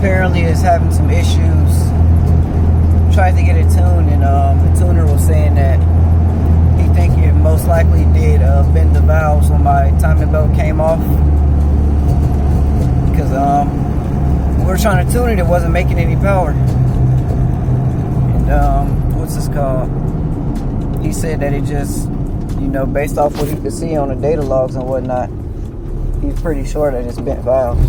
apparently is having some issues. Tried to get it tuned, and the tuner was saying that he think it most likely did bend the valves when my timing belt came off, because when we were trying to tune it, it wasn't making any power. And what's this called? He said that it just, based off what he could see on the data logs and whatnot, he's pretty sure that it's bent valves.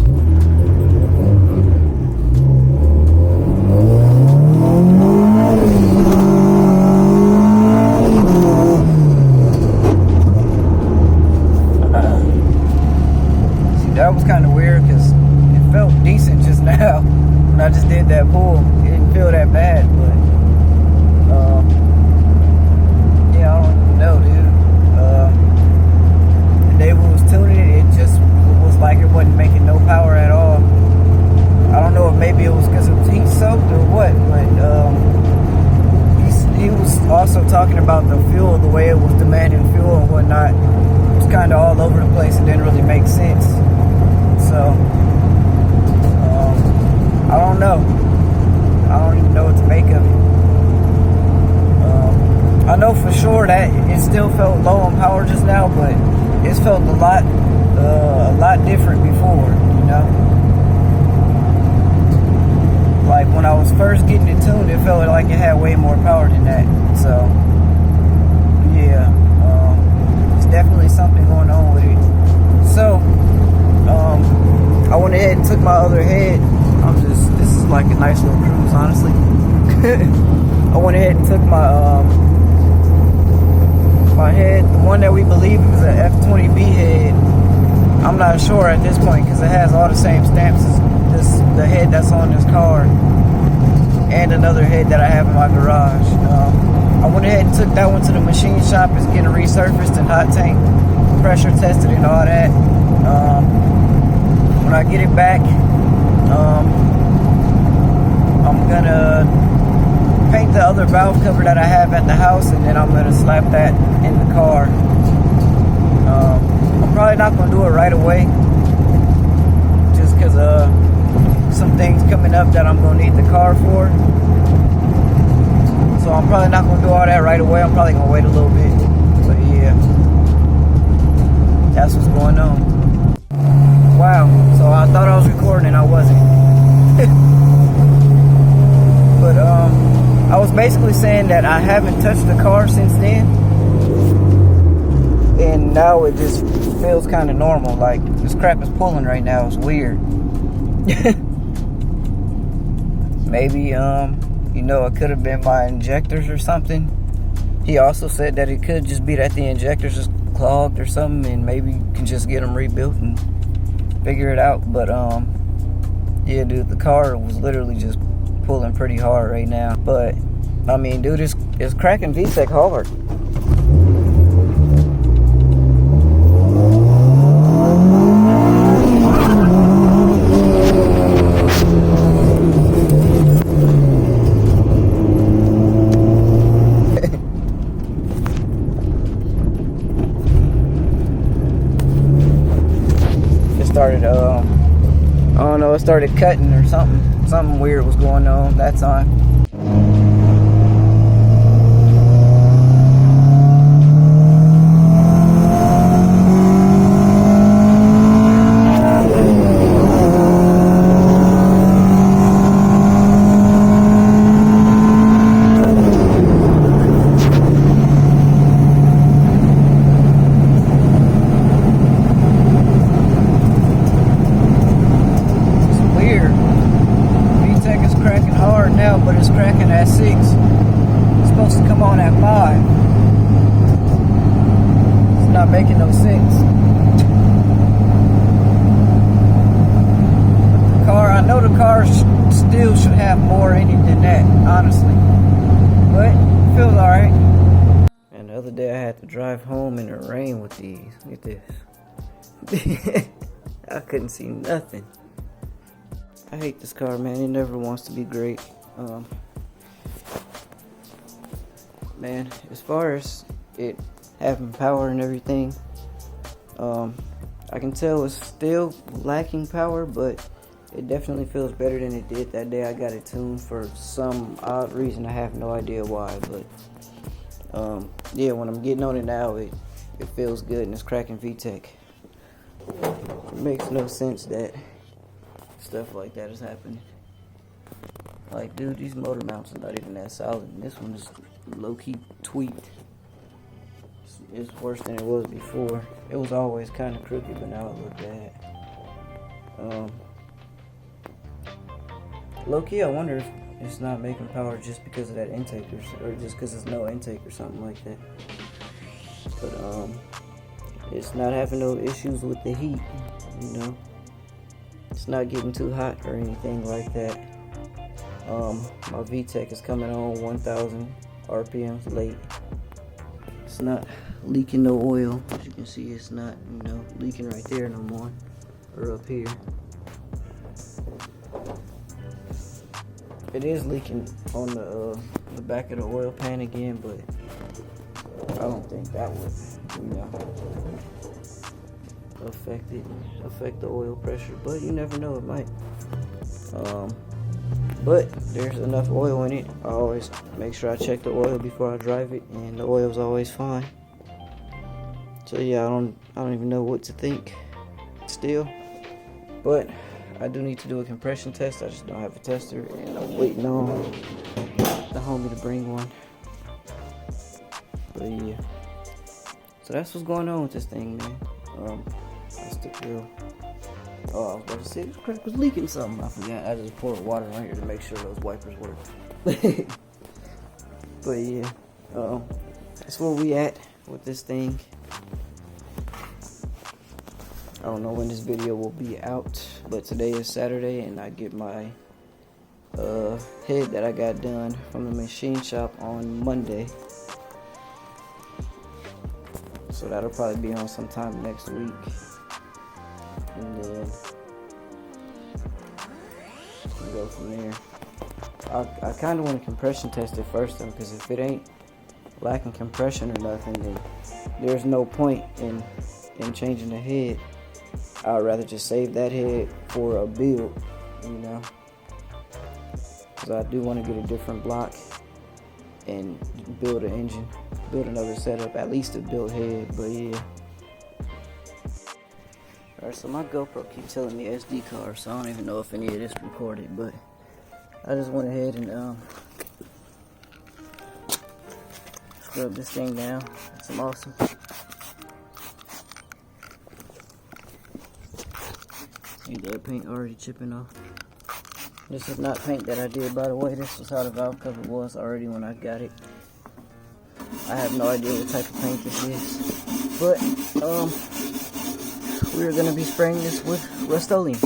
That was kind of weird because it felt decent just now when I just did that pull. It didn't feel that bad, but yeah, I don't even know, dude. The day we was tuning it, it just was like it wasn't making no power at all. I don't know if maybe it was because it was heat soaked or what, but he was also talking about the fuel, the way it was demanding fuel and whatnot. It was kind of all over the place. It didn't really make sense. So, I don't know. I don't even know what to make of it. I know for sure that it still felt low on power just now, but it's felt a lot different before, Like when I was first getting it tuned, it felt like it had way more power than that. So, yeah, there's definitely something going on with it. So, I went ahead and took my other head. This is like a nice little cruise, honestly. I went ahead and took my head, the one that we believe is an F20B head. I'm not sure at this point because it has all the same stamps as the head that's on this car and another head that I have in my garage. I went ahead and took that one to the machine shop. It's getting resurfaced and hot tank pressure tested and all that. When I get it back, I'm gonna paint the other valve cover that I have at the house, and then I'm gonna slap that in the car. I'm probably not gonna do it right away, just because some things coming up that I'm gonna need the car for. So I'm probably not gonna do all that right away. I'm probably gonna wait a little bit. But yeah, that's what's going on. Wow, so I thought I was recording and I wasn't. But I was basically saying that I haven't touched the car since then, and now it just feels kind of normal. Like this crap is pulling right now. It's weird. Maybe it could have been my injectors or something. He also said that it could just be that the injectors is clogged or something, and maybe you can just get them rebuilt and figure it out. But yeah, dude, the car was literally just pulling pretty hard right now. But I mean, dude, it's cracking VTEC hard. It started cutting or something weird was going on that time. But it's cracking at 6. It's supposed to come on at 5. It's not making no sense. The car, I know the car still should have more in it than that, honestly. But it feels alright. And the other day I had to drive home in the rain with these. Look at this. I couldn't see nothing. I hate this car, man. It never wants to be great. Man, as far as it having power and everything, I can tell it's still lacking power, but it definitely feels better than it did that day I got it tuned for some odd reason. I have no idea why, but yeah, when I'm getting on it now, it feels good and it's cracking VTEC. It makes no sense that stuff like that is happening. Like, dude, these motor mounts are not even that solid, and this one is low-key tweaked. It's worse than it was before. It was always kind of crooked, but now it looks bad. Low-key, I wonder if it's not making power just because of that intake, or just because there's no intake or something like that. But it's not having no issues with the heat, you know. It's not getting too hot or anything like that. My VTEC is coming on 1,000 RPMs late. It's not leaking no oil. As you can see, it's not, you know, leaking right there no more, or up here. It is leaking on the back of the oil pan again, but I don't think that would, you know, affect the oil pressure. But you never know, it might. But there's enough oil in it. I always make sure I check the oil before I drive it, and the oil's always fine. So yeah, I don't even know what to think still. But I do need to do a compression test. I just don't have a tester, and I'm waiting on the homie to bring one. But yeah, so that's what's going on with this thing, man. That's the real. Oh, I was about to say this crack was leaking something. I forgot. I just poured water right here to make sure those wipers work. But yeah, that's where we at with this thing. I don't know when this video will be out, but today is Saturday, and I get my head that I got done from the machine shop on Monday. So that'll probably be on sometime next week. And then we'll go from there. I kind of want to compression test it first, though, because if it ain't lacking compression or nothing, then there's no point in changing the head. I'd rather just save that head for a build, you know, because I do want to get a different block and build an engine, build another setup, at least a built head. But yeah. Alright, so my GoPro keeps telling me SD card, so I don't even know if any of this recorded, but I just went ahead and scrub this thing down. Some awesome. See the paint already chipping off. This is not paint that I did, by the way. This was how the valve cover was already when I got it. I have no idea what type of paint this is, but we're gonna be spraying this with Rust-Oleum.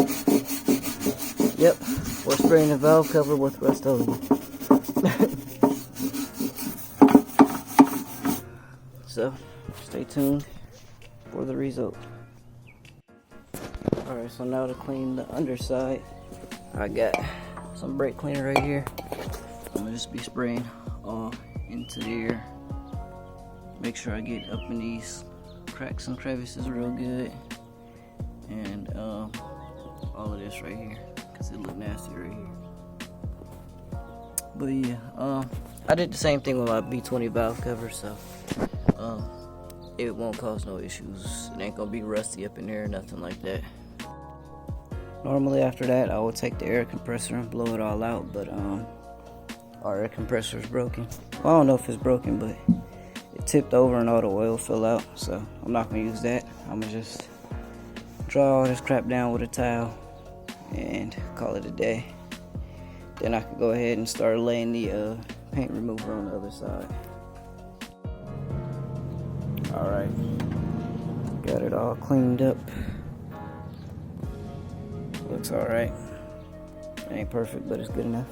Yep, we're spraying the valve cover with Rust-Oleum. So stay tuned for the result. Alright, so now to clean the underside, I got some brake cleaner right here. I'm gonna just be spraying all into there. Make sure I get up in these cracks and crevices real good. And all of this right here, because it look nasty right here. But yeah, I did the same thing with my B20 valve cover, so it won't cause no issues. It ain't gonna be rusty up in there or nothing like that. Normally after that, I will take the air compressor and blow it all out, but our air compressor is broken. Well, I don't know if it's broken, but it tipped over and all the oil fell out, so I'm not gonna use that. I'm gonna just dry all this crap down with a towel and call it a day. Then I can go ahead and start laying the paint remover on the other side. Alright, got it all cleaned up. Looks alright. Ain't perfect, but it's good enough.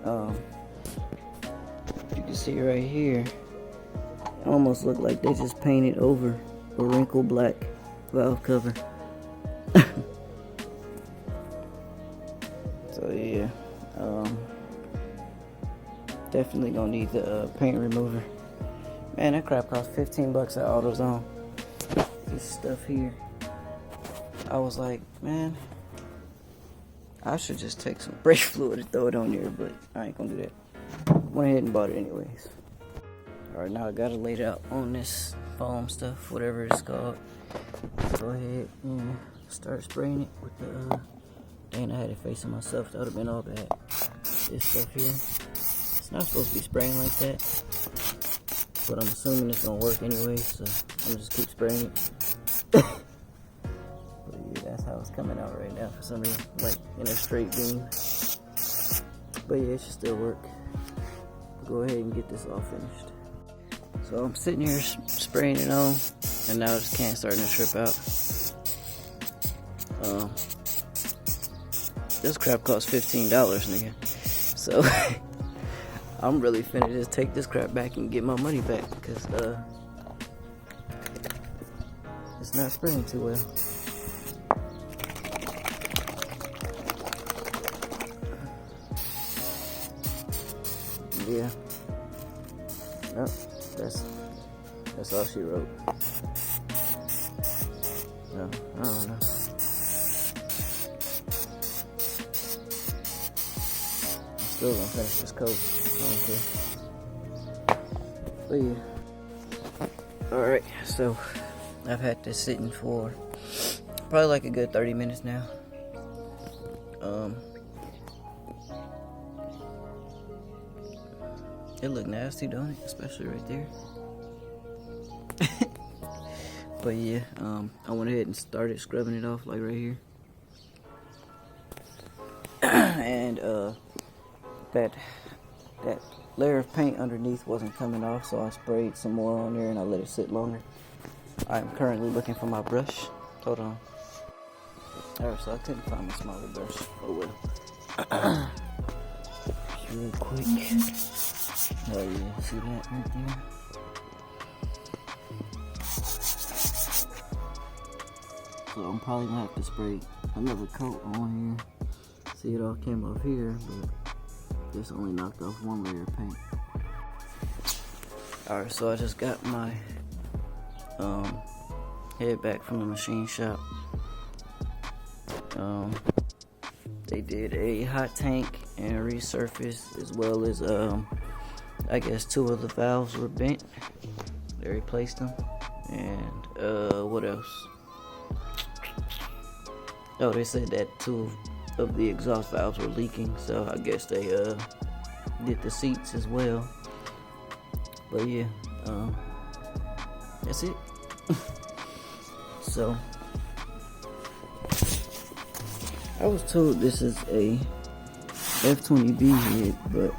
You can see right here, it almost looked like they just painted over a wrinkled black valve cover. So yeah, definitely gonna need the paint remover. Man, that crap cost 15 bucks at AutoZone. This stuff here, I was like, man, I should just take some brake fluid and throw it on there, but I ain't gonna do that. Went ahead and bought it anyways. Alright, now I gotta lay it out on this foam stuff, whatever it's called. Go ahead and start spraying it with the, dang, I had it facing myself, that would have been all bad. This stuff here, it's not supposed to be spraying like that, but I'm assuming it's gonna work anyway, so I'm just keep spraying it. But yeah, that's how it's coming out right now for some reason, like in a straight beam. But yeah, it should still work. Go ahead and get this all finished. So I'm sitting here spraying it on, and now this can's starting to trip out. This crap costs $15, nigga. So I'm really finna just take this crap back and get my money back, because it's not spraying too well. Yeah. Nope. That's all she wrote. No, I don't know. I'm still gonna finish this coat. I don't care. But yeah. Alright, so I've had this sitting for probably like a good 30 minutes now. It look nasty, don't it? Especially right there. But yeah, I went ahead and started scrubbing it off, like right here. And that layer of paint underneath wasn't coming off, so I sprayed some more on there and I let it sit longer. I'm currently looking for my brush. Hold on. Alright, so I couldn't find my smaller brush. Oh well. Real quick. Oh yeah, see that right there? So I'm probably gonna have to spray another coat on here. See, it all came off here, but this only knocked off one layer of paint. Alright, so I just got my head back from the machine shop. They did a hot tank and a resurface, as well as I guess 2 of the valves were bent. They replaced them. And what else? Oh, they said that 2 of the exhaust valves were leaking, so I guess they did the seats as well. But yeah, that's it. So I was told this is a F20B head, but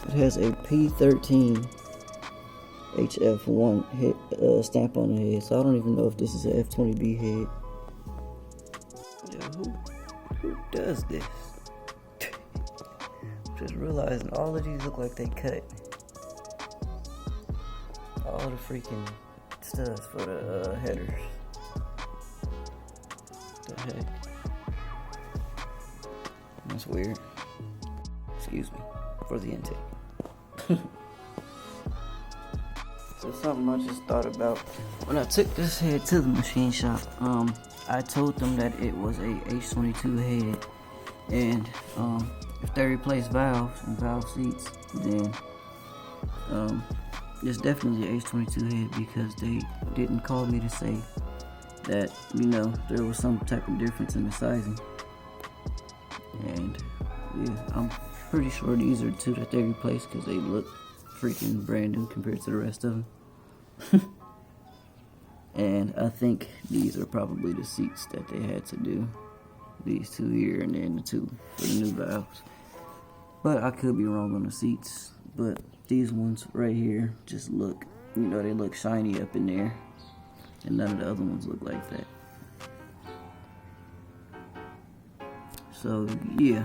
it has a P13 HF1 head, stamp on the head, so I don't even know if this is an F20B head. Yo, who does this? Just realizing all of these look like they cut all the freaking studs for the headers. What the heck? That's weird. Excuse me for the intake. So something I just thought about. When I took this head to the machine shop, I told them that it was a H22 head, and if they replace valves and valve seats, then it's definitely an H22 head, because they didn't call me to say that, you know, there was some type of difference in the sizing. And yeah, I'm pretty sure these are 2 that they replaced, because they look freaking brand new compared to the rest of them. And I think these are probably the seats that they had to do. These 2 here, and then the 2 for the new valves. But I could be wrong on the seats. But these ones right here just look, you know, they look shiny up in there. And none of the other ones look like that. So yeah,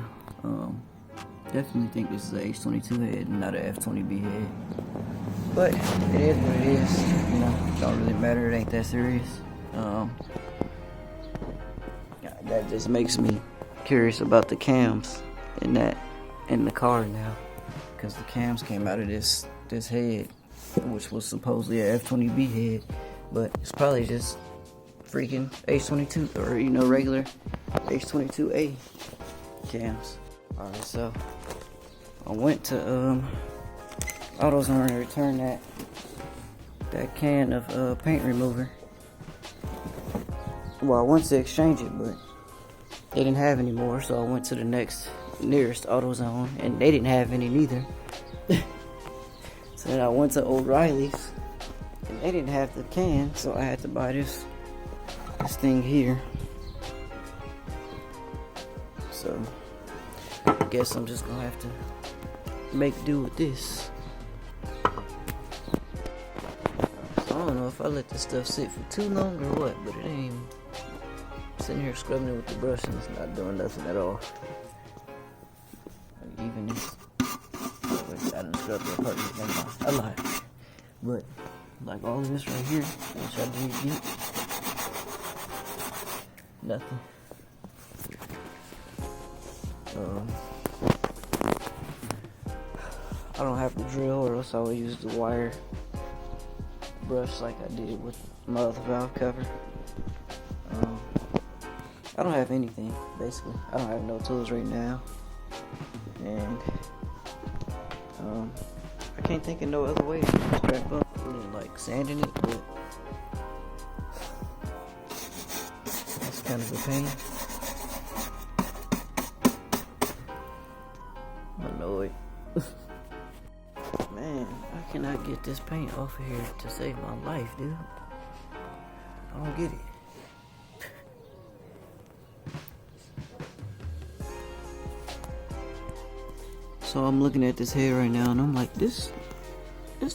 definitely think this is a H22 head and not a F20B head. But it is what it is, you know, don't really matter, it ain't that serious. That just makes me curious about the cams in the car now, because the cams came out of this head, which was supposedly a F20B head, but it's probably just freaking H22 or regular H22A cams. Alright, so I went to AutoZone and returned that can of paint remover. Well, I wanted to exchange it, but they didn't have any more, so I went to the nearest AutoZone, and they didn't have any neither. So then I went to O'Reilly's, and they didn't have the can, so I had to buy this thing here. So I guess I'm just gonna have to make do with this. So I don't know if I let this stuff sit for too long or what, but it ain't even sitting here scrubbing it with the brush and it's not doing nothing at all. Like even this, I didn't scrub that part. Never mind, I lied. But like all of this right here, which I did get, nothing. I don't have to drill, or else I would use the wire brush like I did with my other valve cover. I don't have anything, basically. I don't have no tools right now, and I can't think of no other way to scrap up. Really like sanding it, but that's kind of a pain. I'm annoyed. Man, I cannot get this paint off of here to save my life, dude. I don't get it. So I'm looking at this head right now, and I'm like, this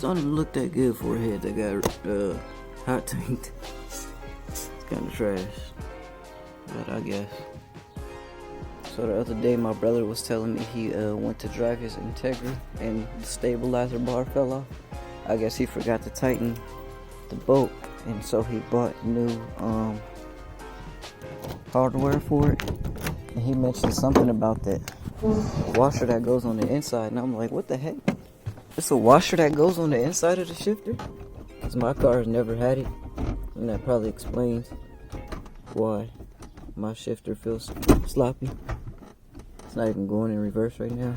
don't even look that good for a head that got hot tanked. It's kind of trash, but I guess. So the other day, my brother was telling me he went to drive his Integra, and the stabilizer bar fell off. I guess he forgot to tighten the bolt, and so he bought new hardware for it. And he mentioned something about that washer that goes on the inside, and I'm like, what the heck? It's a washer that goes on the inside of the shifter? Because my car has never had it, and that probably explains why my shifter feels sloppy. It's not even going in reverse right now.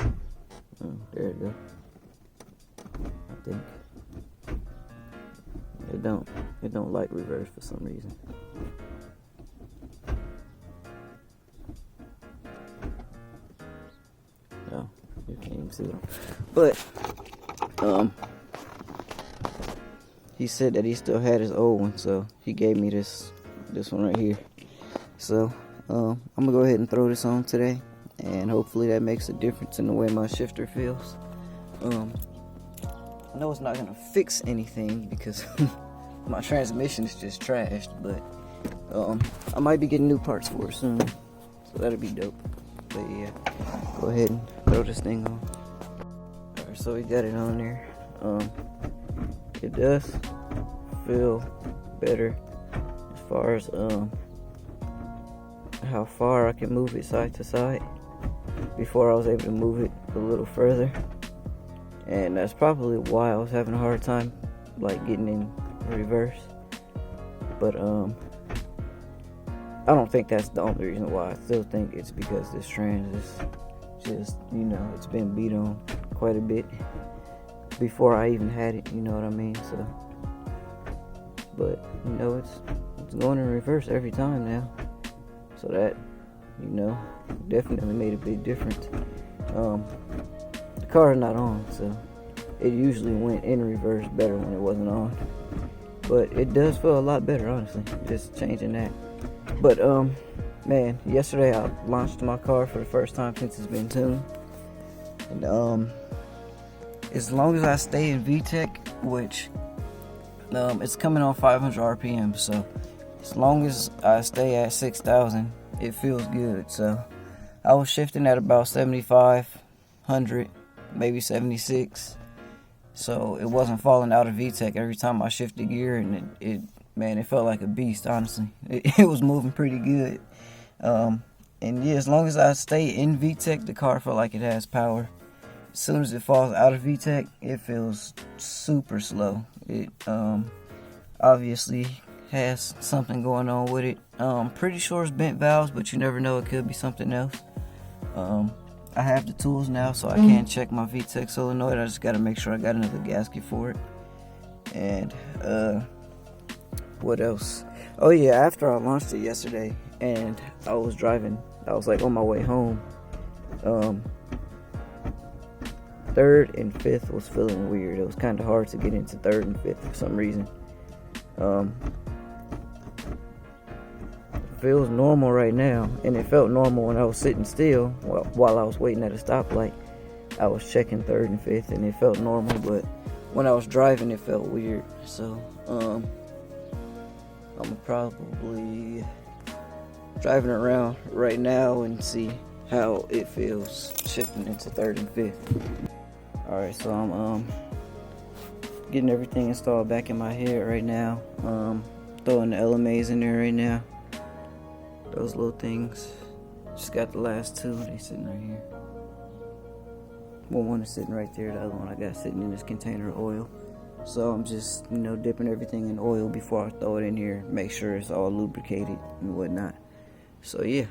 Oh, there it goes. I think it don't like reverse for some reason. No, you can't even see them. But he said that he still had his old one, so he gave me this one right here. So I'm gonna go ahead and throw this on today, and hopefully that makes a difference in the way my shifter feels. I know it's not gonna fix anything because my transmission is just trashed, but I might be getting new parts for it soon, so that'll be dope. But yeah, go ahead and throw this thing on. Alright, so we got it on there. It does feel better as far as how far I can move it side to side. Before I was able to move it a little further, and that's probably why I was having a hard time like getting in reverse. But I don't think that's the only reason why. I still think it's because this trans is just, it's been beat on quite a bit before I even had it, you know what I mean? So, but it's going in reverse every time now, so that definitely made a big difference. The car is not on, so it usually went in reverse better when it wasn't on, but it does feel a lot better, honestly, just changing that. But man, yesterday I launched my car for the first time since it's been tuned, and as long as I stay in VTEC, which it's coming on 500 RPM, so as long as I stay at 6,000, it feels good. So I was shifting at about 7,500, maybe 76, so it wasn't falling out of VTEC every time I shifted gear, and it felt like a beast, honestly. It was moving pretty good. And yeah, as long as I stay in VTEC, the car felt like it has power. As soon as it falls out of VTEC, it feels super slow. It obviously has something going on with it. Pretty sure it's bent valves, but you never know, it could be something else. I have the tools now, so I can check my VTEC solenoid. I just gotta make sure I got another gasket for it. And what else? Oh yeah, after I launched it yesterday and I was driving, I was like on my way home, third and fifth was feeling weird. It was kind of hard to get into third and fifth for some reason. It feels normal right now, and it felt normal when I was sitting still while I was waiting at a stoplight. I was checking third and fifth and it felt normal, but when I was driving it felt weird. So I'm probably driving around right now and see how it feels shifting into third and fifth. Alright, so I'm getting everything installed back in my head right now. Throwing the LMAs in there right now. Those little things. Just got the last two. They sitting right here. Well, one is sitting right there. The other one I got sitting in this container of oil. So I'm just, dipping everything in oil before I throw it in here. Make sure it's all lubricated and whatnot. So yeah.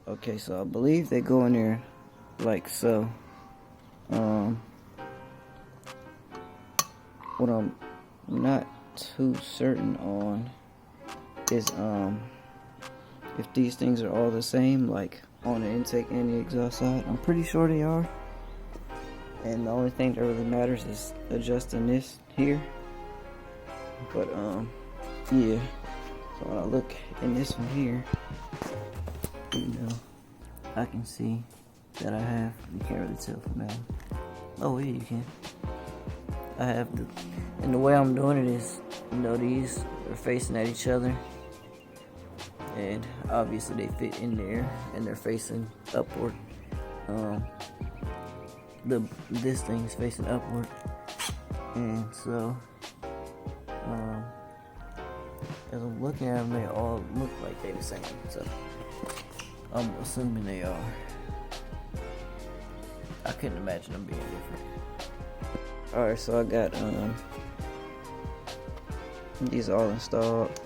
Okay, so I believe they go in there like so. What I'm not too certain on is if these things are all the same, like on the intake and the exhaust side. I'm pretty sure they are. And the only thing that really matters is adjusting this here. But yeah. So when I look in this one here, I can see that I have, you can't really tell from that. Oh yeah, you can. I have and the way I'm doing it is, these are facing at each other. And obviously they fit in there and they're facing upward. This thing is facing upward. And so, as I'm looking at them, they all look like they're the same. So, I'm assuming they are. I couldn't imagine them being different. Alright, so I got these all installed.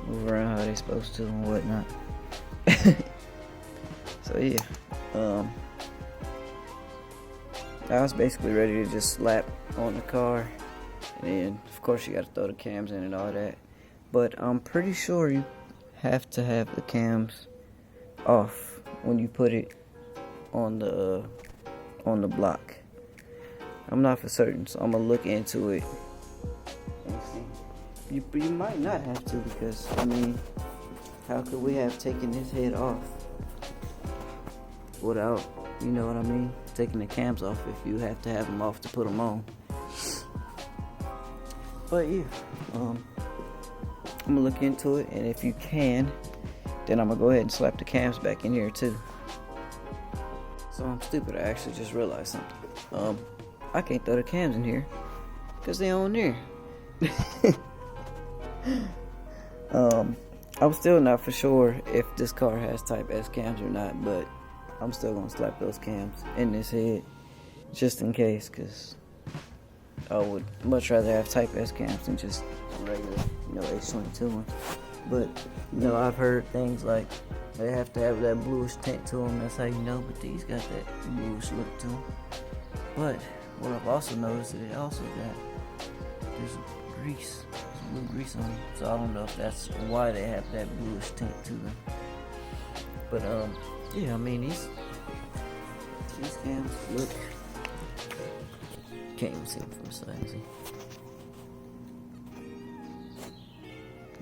Move around how they're supposed to and whatnot. So yeah, I was basically ready to just slap on the car, and then of course you got to throw the cams in and all that. But I'm pretty sure you have to have the cams off when you put it on the block. I'm not for certain, so I'm gonna look into it and see. You might not have to, because how could we have taken this head off without, you know what I mean, taking the cams off if you have to have them off to put them on. But yeah, I'm gonna look into it, and if you can, then I'm gonna go ahead and slap the cams back in here too. So I'm stupid, I actually just realized something. I can't throw the cams in here because they're on there. I'm still not for sure if this car has Type S cams or not, but I'm still gonna slap those cams in this head just in case, because I would much rather have Type S cams than just regular, H22 ones. But I've heard things like they have to have that bluish tint to them. That's how you know. But these got that bluish look to them. But what I've also noticed is it also got there's grease, some blue grease on them. So I don't know if that's why they have that bluish tint to them. But yeah, these cams look. Can't even see them from the side. See?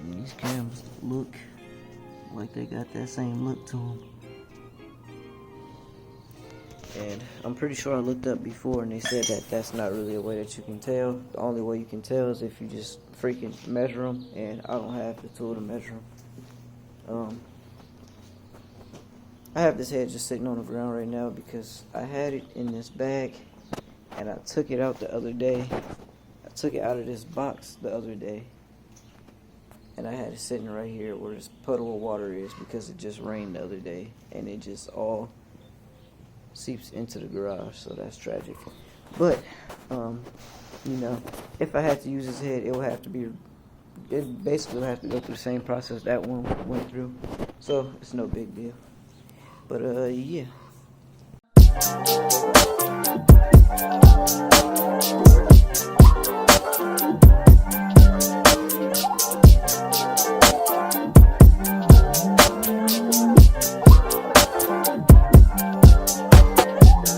These cams look like they got that same look to them. And I'm pretty sure I looked up before and they said that that's not really a way that you can tell. The only way you can tell is if you just freaking measure them, and I don't have the tool to measure them. I have this head just sitting on the ground right now because I had it in this bag and I took it out the other day. I took it out of this box the other day, and I had it sitting right here where this puddle of water is because it just rained the other day and it just all seeps into the garage, so that's tragic. But You know, if I had to use his head, it would have to be. It basically would have to go through the same process that one went through. So it's no big deal. But yeah.